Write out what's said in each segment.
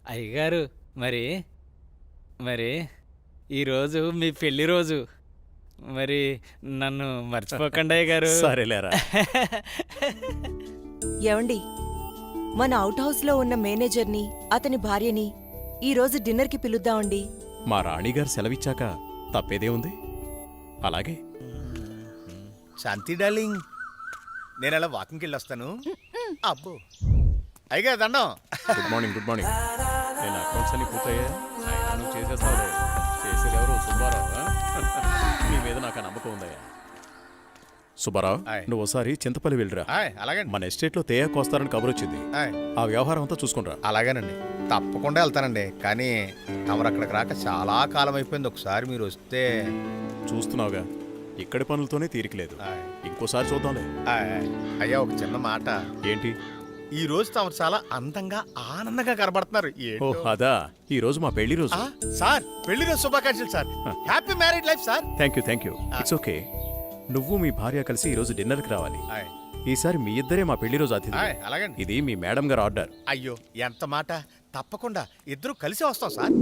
అయ్యగారు మరి మరి ఈరోజు మీ పెళ్లి రోజు. మరి నన్ను మర్చిపోకండి అయ్యగారు. సరేలేరా. ఏవండి, మన అవుట్ హౌస్లో ఉన్న మేనేజర్ని అతని భార్యని ఈరోజు డిన్నర్కి పిలుద్దామండి. మా రాణిగారు సెలవిచ్చాక తప్పేదే ఉంది. అలాగే. శాంతి డార్లింగ్, నేను అలా వాకింగ్కి వెళ్ళొస్తాను. అబ్బో అయ్యగా దండం. Good morning. Good morning. నేను అకౌంట్స్ అన్ని పూర్తయ్యా. అయినా నువ్వు చేసేస్తావులే. చేసేది ఎవరు? సుబ్బారావు. నీ మీద నాకు ఆ నమ్మకం ఉందయ్యా. సుబ్బారావు, నువ్వు ఒకసారి చింతపల్లి వెళ్ళిరా. అలాగే. మన ఎస్టేట్లో తేయాకు వస్తారని కబురు వచ్చింది. ఆ వ్యవహారం అంతా చూసుకుంటా. అలాగేనండి, తప్పకుండా వెళ్తానండి. కానీ తమరు అక్కడికి రాక చాలా కాలం అయిపోయింది. ఒకసారి మీరు వస్తే. చూస్తున్నావుగా, ఇక్కడి పనులతోనే తీరికలేదు. ఇంకోసారి చూద్దాంలే. అయ్యా, ఒక చిన్న మాట. ఏంటి? ఈ రోజు తమరు చాలా అందంగా ఆనందంగా కనబడుతున్నారు. ఓ అదా, ఈ రోజు మా పెళ్లి రోజు. సార్, పెళ్లి రోజు శుభాకాంక్షలు sir. Happy married life sir. Thank you. It's okay. నువ్వు మీ భార్య కలిసి ఈ రోజు డిన్నర్కి రావాలి. ఈసారి మీ ఇద్దరే మా పెళ్లి రోజు అతిథి. అలాగండి. ఇది మీ మేడం గారు ఆర్డర్. అయ్యో, ఎంత మాట. తప్పకుండా ఇద్దరు కలిసి వస్తాం సార్.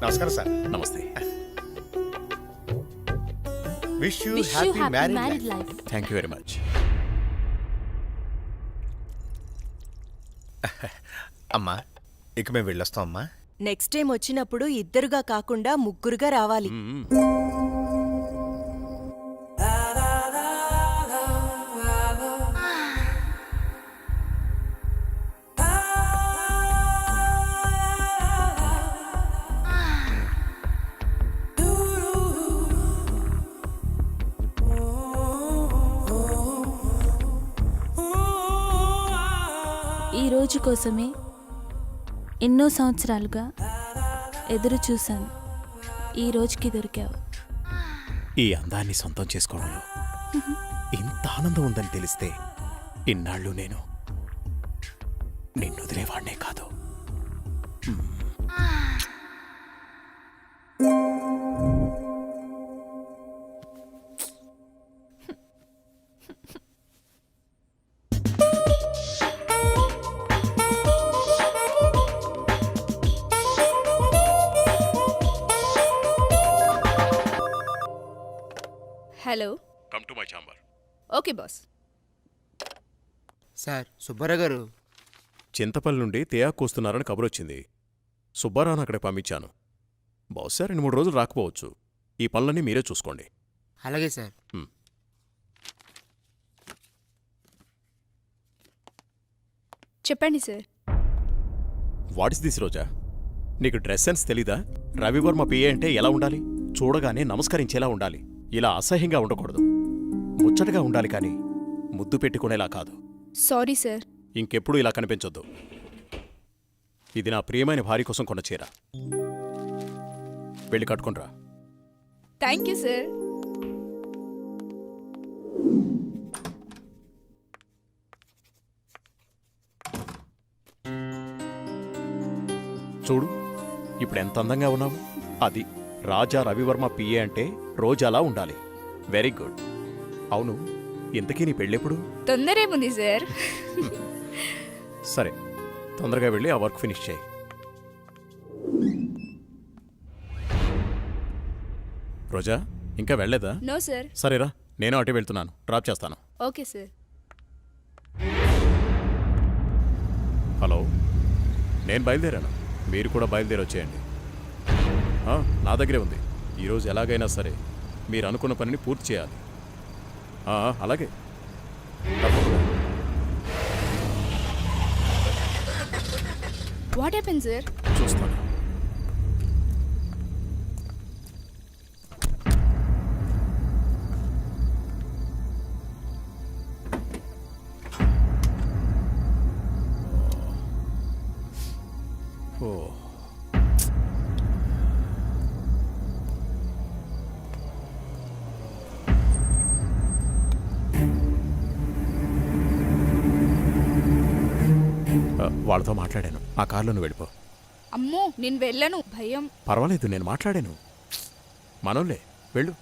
నమస్కారం సార్. నమస్తే. Wish you happy married life. Thank you very much. అమ్మా, ఇక మేము వెళ్ళొస్తాం అమ్మా. నెక్స్ట్ టైం వచ్చినప్పుడు ఇద్దరుగా కాకుండా ముగ్గురుగా రావాలి. ఈ రోజు కోసమే ఎన్నో సంవత్సరాలుగా ఎదురు చూశాను. ఈ రోజుకి దొరికావు. ఈ అందాన్ని సొంతం చేసుకోవడంలో ఇంత ఆనందం ఉందని తెలిస్తే ఇన్నాళ్ళు నేను నిన్ను వదిలేవాడినే కాదు. Hello. Come to my chamber. Okay boss. Sir, Subbarao గారు చింతపల్లి నుండి తేయాకు వస్తున్నారని కబురొచ్చింది. సుబ్బారావును అక్కడికి పంపించాను. బహుశా 2-3 రోజులు రాకపోవచ్చు. ఈ పనులన్నీ మీరే చూసుకోండి. అలాగే సార్. చెప్పండి సార్. వాట్ ఇస్ దిస్ రోజా? నీకు డ్రెస్ సెన్స్ తెలీదా? రవివర్మ పిఏ అంటే ఎలా ఉండాలి? చూడగానే నమస్కరించేలా ఉండాలి. ఇలా అసహ్యంగా ఉండకూడదు. ముచ్చటగా ఉండాలి, కానీ ముద్దు పెట్టుకునేలా కాదు. Sorry sir. ఇంకెప్పుడు ఇలా కనిపించొద్దు. ఇది నా ప్రియమైన భార్య కోసం కొన్న చీర. వెళ్ళి కట్టుకుంట్రా. Thank you sir. చూడు, ఇప్పుడు ఎంత అందంగా ఉన్నావు. అది రాజా రవివర్మ పిఏ అంటే రోజాలా ఉండాలి. Very good. అవును, ఇంతకీ నీ పెళ్ళెప్పుడు? తొందరేముంది సార్. సరే, తొందరగా వెళ్ళి ఆ వర్క్ ఫినిష్ చేయి. రోజా, ఇంకా వెళ్ళలేదా? No sir. సరేరా, నేను అటే వెళ్తున్నాను. డ్రాప్ చేస్తాను. Okay sir. హలో, నేను బయలుదేరాను. మీరు కూడా బయలుదేరొచ్చేయండి. నా దగ్గరే ఉంది. ఈరోజు ఎలాగైనా సరే మీరు అనుకున్న పనిని పూర్తి చేయాలి. అలాగే, తప్పకుండా. What happen sir? చూస్తాను. ఓ, వాళ్ళతో మాట్లాడాను. ఆ కారులో నువ్వు వెళ్ళిపో. అమ్మో నేను వెళ్ళను, భయం. పర్వాలేదు, నేను మాట్లాడాను. మనోళ్ళే, వెళ్ళు.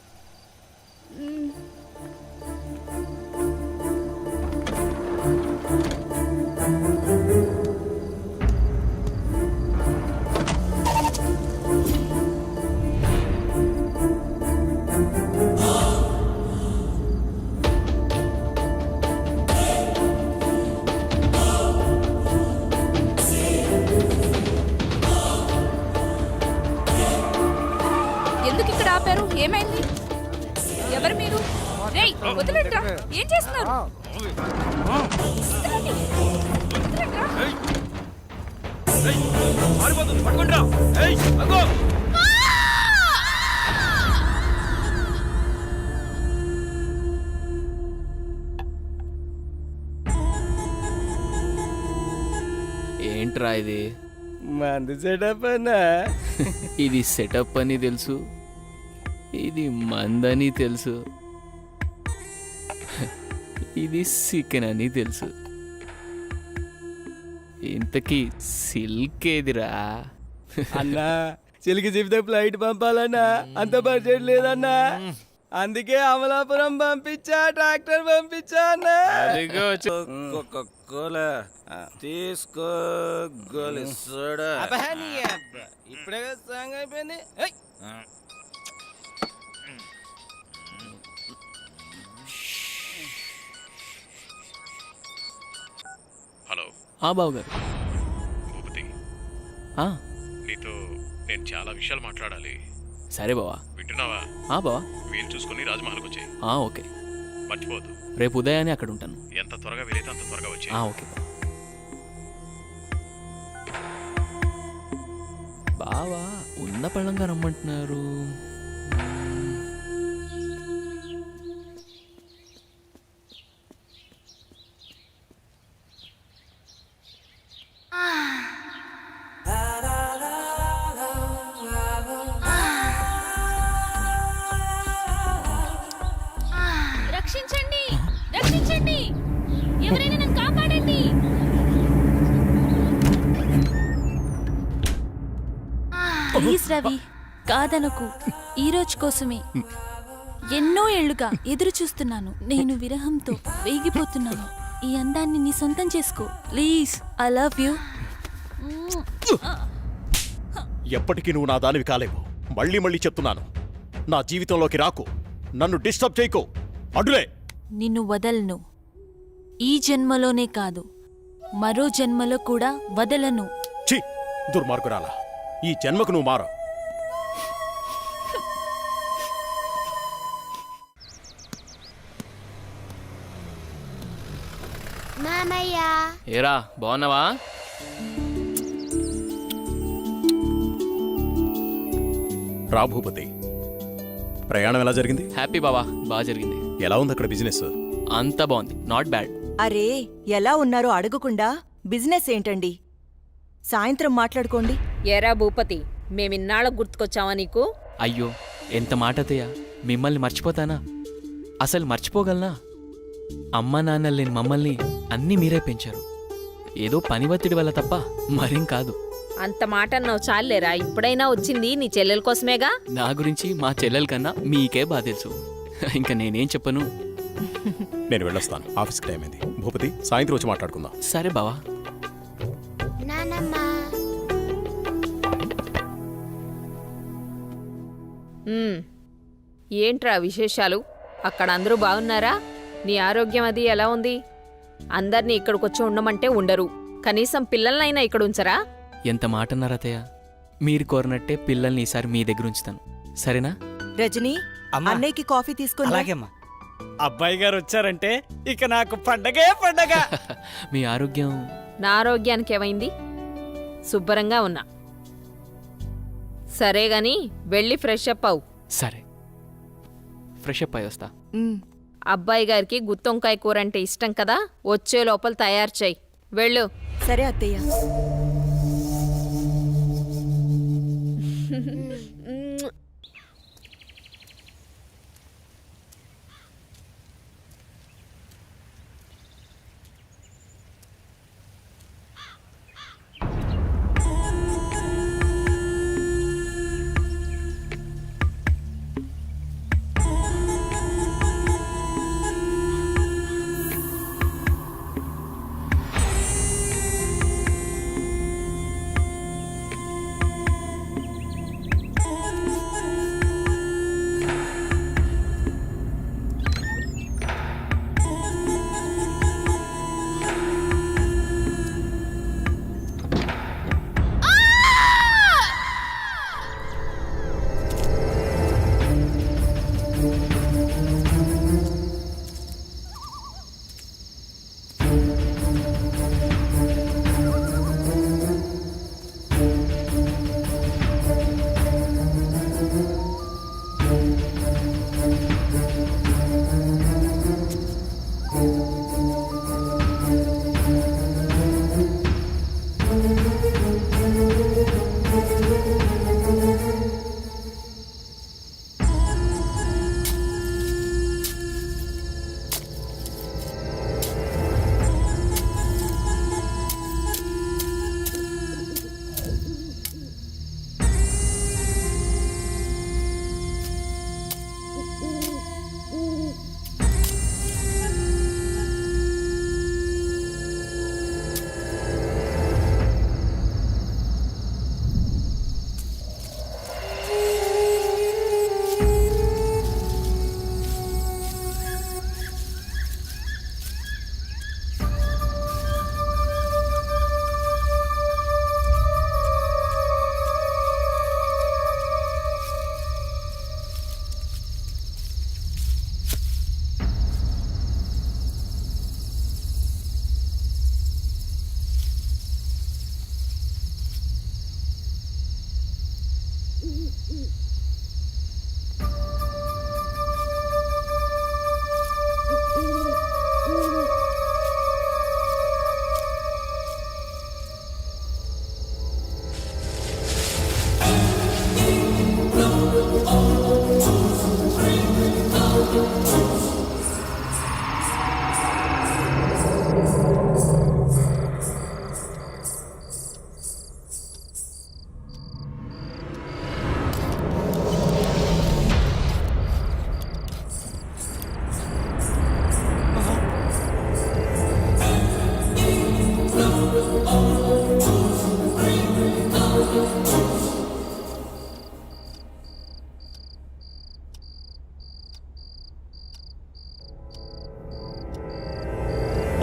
ఎందుకు ఇక్కడ ఆపారు? ఏమైంది? ఎవరు మీరు? రేయ్ వదిలేట్రా, ఏం చేస్తున్నారు? వదలండి. వదలండ్రా. ఏంట్రా ఇది? మంది సెటప్ అన్నా. ఇది సెటప్ అని తెలుసు, ఇది మందని తెలుసు, ఇది చికెన్ అని తెలుసు. ఇంతకీ సిల్క్ ఏదిరా? అన్నా చిలికి చెబితే ఫ్లైట్ పంపాలన్నా, అంత బడ్జెట్ లేదన్నా. అందుకే అమలాపురం పంపించా, ట్రాక్టర్ పంపించా అన్నా. తీసుకో గోలి సోడా. ఇప్పుడే సాంగ్ అయిపోయింది. హలో బాబు గారు. భూపతి, ఆ, నీతో నేను చాలా విషయాలు మాట్లాడాలి. సరే బావా. వింటున్నావా? బావా. వీలు చూసుకుని రాజమహల్కి వచ్చాయి. ఓకే. మర్చిపోవద్దు. రేపు ఉదయాన్నే అక్కడ ఉంటాను. ఎంత త్వరగా వీలైతే అంత త్వరగా వచ్చాయి. ఓకే బావా. ఉన్న పళ్ళంగా రమ్మంటున్నారు. రక్షించండి, రక్షించండి, ఎవరైనా నన్ను కాపాడండి. ప్లీజ్ రవి, కాదనకు. ఈ రోజు కోసమే ఎన్నో ఏళ్లుగా ఎదురు చూస్తున్నాను. నేను విరహంతో వేగిపోతున్నాను. ఈ అందాన్ని నీ సొంతం చేసుకో ప్లీజ్. I love you. ఎప్పటికీ నువ్వు నా దానివి కాలేవు. మళ్ళీ మళ్ళీ చెప్తున్నాను, నా జీవితంలోకి రాకు, నన్ను డిస్టర్బ్ చేయకు. అడ్డులే. నిన్ను వదలను. ఈ జన్మలోనే కాదు, మరో జన్మలో కూడా వదలను. ఛీ, దుర్మార్గురాలా, ఈ జన్మకు నువ్వు మారు. ఏరా బాగున్నావా? రా భూపతి, ప్రయాణం ఎలా జరిగింది? హ్యాపీ బావా, బాగా జరిగింది. ఎలా ఉంది అక్కడ బిజినెస్? అంతా బాగుంది, నాట్ బ్యాడ్. అరే ఎలా ఉన్నారో అడగకుండా బిజినెస్ ఏంటండి? సాయంత్రం మాట్లాడుకోండి. ఏరా భూపతి, మేమిన్నాళ్ళకు గుర్తుకొచ్చావా నీకు? అయ్యో ఎంత మాట అత్తయ్య, మిమ్మల్ని మర్చిపోతానా? అసలు మర్చిపోగలనా? అమ్మా నాన్నలు లేని మమ్మల్ని అన్నీ మీరే పెంచారు. ఏదో పని ఒత్తిడి వల్ల తప్ప మరేం కాదు. అంత మాట అన్నావు చాలేరా. ఇప్పుడైనా వచ్చింది నీ చెల్లెల కోసమేగా. నా గురించి మా చెల్లెల కన్నా మీకే బాగా తెలుసు. ఇంకా నేనేం చెప్పను. నేను వెళ్ళొస్తాను, ఆఫీస్కి టైం అయింది. భూపతి, సాయంత్రం వచ్చి మాట్లాడుకుందాం. సరే బావా. ఏంట్రా విశేషాలు? అక్కడ అందరూ బాగున్నారా? నీ ఆరోగ్యం అది ఎలా ఉంది? అందర్నీ ఇక్కడికొచ్చి ఉండమంటే ఉండరు. కనీసం పిల్లలనైనా ఇక్కడ ఉంచరా? ఎంత మాట అన్నారు అత్తయ్య. మీరు కోరినట్టే పిల్లల్ని ఈసారి మీ దగ్గర ఉంచుతాను, సరేనా? రజనీ, అన్నయ్యకి కాఫీ తీసుకుని రా. అలాగేమ్మా. అబ్బాయి గారు వచ్చారంటే ఇక నాకు పండగే పండగ. మీ ఆరోగ్యం? నా ఆరోగ్యానికి ఏమైంది? శుభ్రంగా ఉన్నా. సరే గాని వెళ్ళి ఫ్రెష్ అప్ అవు. సరే, ఫ్రెష్ అప్ అయి వస్తా. అబ్బాయి గారికి గుత్తొంకాయ కూర అంటే ఇష్టం కదా, వచ్చే లోపల తయారు చెయ్యి. వెళ్ళు. సరే అత్తయ్య.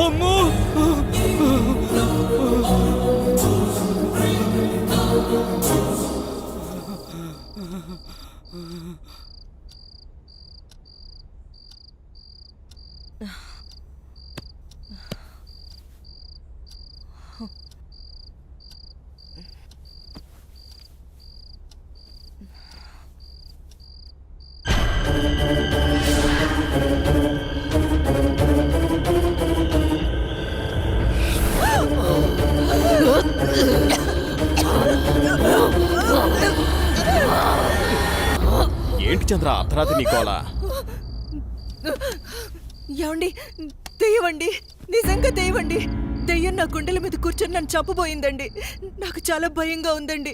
అమ్మో ఏంటి చంద్ర అర్ధరాత్రి నీకోలా? ఏమండి దెయ్యమండి, నిజంగా దెయ్యమండి. దెయ్యం నా గుండెల మీద కూర్చొని నన్ను చంపబోయిందండి. నాకు చాలా భయంగా ఉందండి.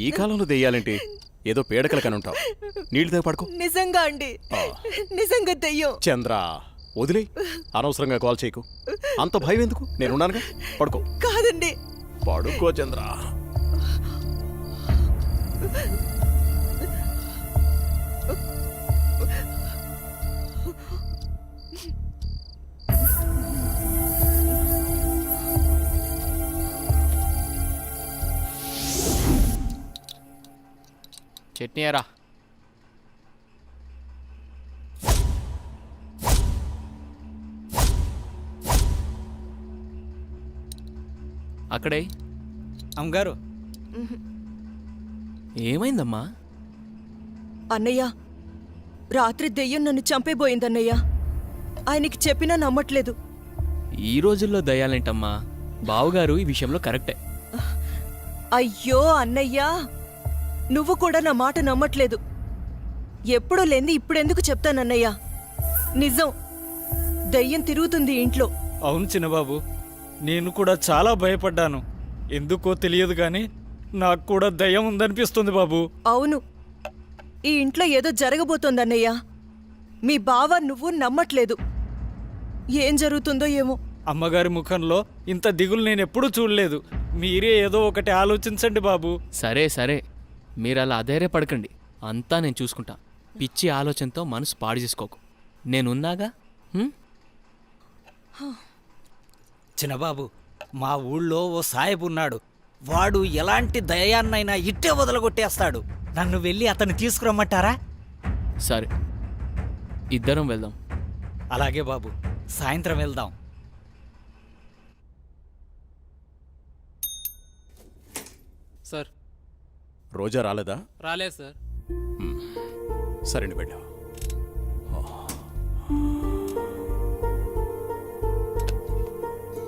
ఈ కాలంలో దెయ్యాలేంటి? ఏదో పీడకల కనుంటావు. నీళ్ళు తాగి పడుకో. నిజంగా అండి, నిజంగా దెయ్యం. చంద్ర వదిలే, అనవసరంగా కాల్ చేయకు. అంత భయం ఎందుకు? నేనున్నానుగా, పడుకో. కాదండి. పడుకో చంద్ర. చట్నీ ఎరా. అక్కడే. అమ్మగారు ఏమైందమ్మా? అన్నయ్య, రాత్రి దెయ్యం నన్ను చంపేబోయిందన్నయ్య. ఆయనకి చెప్పినా నమ్మట్లేదు. ఈ రోజుల్లో దయాలేంటమ్మా? బావుగారు ఈ విషయంలో కరెక్టే. అయ్యో అన్నయ్యా, నువ్వు కూడా నా మాట నమ్మట్లేదు. ఎప్పుడూ లేంది ఇప్పుడెందుకు చెప్తానన్నయ్యా? నిజం, దయ్యం తిరుగుతుంది ఇంట్లో. అవును చిన్నబాబు, నేను కూడా చాలా భయపడ్డాను. ఎందుకో తెలియదు కానీ నాకు కూడా దయ్యం ఉందనిపిస్తుంది బాబు. అవును, ఈ ఇంట్లో ఏదో జరగబోతోందన్నయ్యా. మీ బావ నువ్వు నమ్మట్లేదు. ఏం జరుగుతుందో ఏమో. అమ్మగారి ముఖంలో ఇంత దిగులు నేను ఎప్పుడూ చూడలేదు. మీరే ఏదో ఒకటి ఆలోచించండి బాబు. సరే సరే, మీరు అలా అధైర్యపడకండి. అంతా నేను చూసుకుంటా. పిచ్చి ఆలోచనతో మనసు పాడు చేసుకోకు. నేనున్నాగా. చిన్నబాబు, మా ఊళ్ళో ఓ సాయబు ఉన్నాడు. వాడు ఎలాంటి దయాన్నైనా ఇట్టే వదలగొట్టేస్తాడు. నన్ను వెళ్ళి అతన్ని తీసుకురమ్మంటారా? సరే, ఇద్దరం వెళ్దాం. అలాగే బాబు, సాయంత్రం వెళ్దాం. సార్. రోజా రాలేదా? రాలేదు సార్. సరే, వెళ్ళావు.